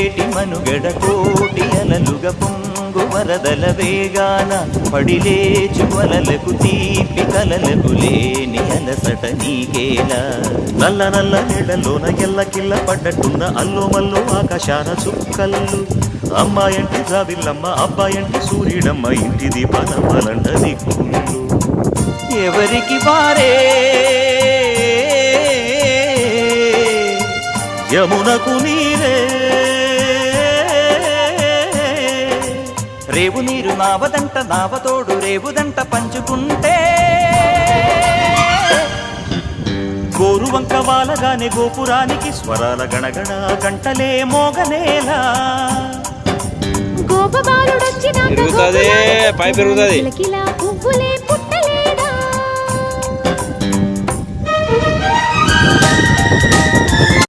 పొంగేటి మనుగడ కోటి అలలుగా పొంగు వరదల వేగాన పడిలేచు వలలకు తీపి కలలకు లేని అలసట నీకేలా నల్ల నల్ల నీడలోన ఎల్లకిల్ల పడ్డట్టున్న అల్లో మల్లో ఆకాశాన చుక్కల్లు అమ్మాయంటి జాబిల్లమ్మ అబ్బాయంటి సూర్యుడమ్మ ఇంటి దీపాలమ్మలంట దిక్కులు ఎవరికి వారే యమునకు నీరే రేవు నీరు నావదంట నావతోడు రేవుదంట పంచుకుంటే గోరువంక వాలగానే గోపురానికి స్వరాల గణగణ గంటలే మోగనేలా గోపబాలుడొచ్చినాక పెరుగుతుంది పై పెరుగుతుంది పువ్వులే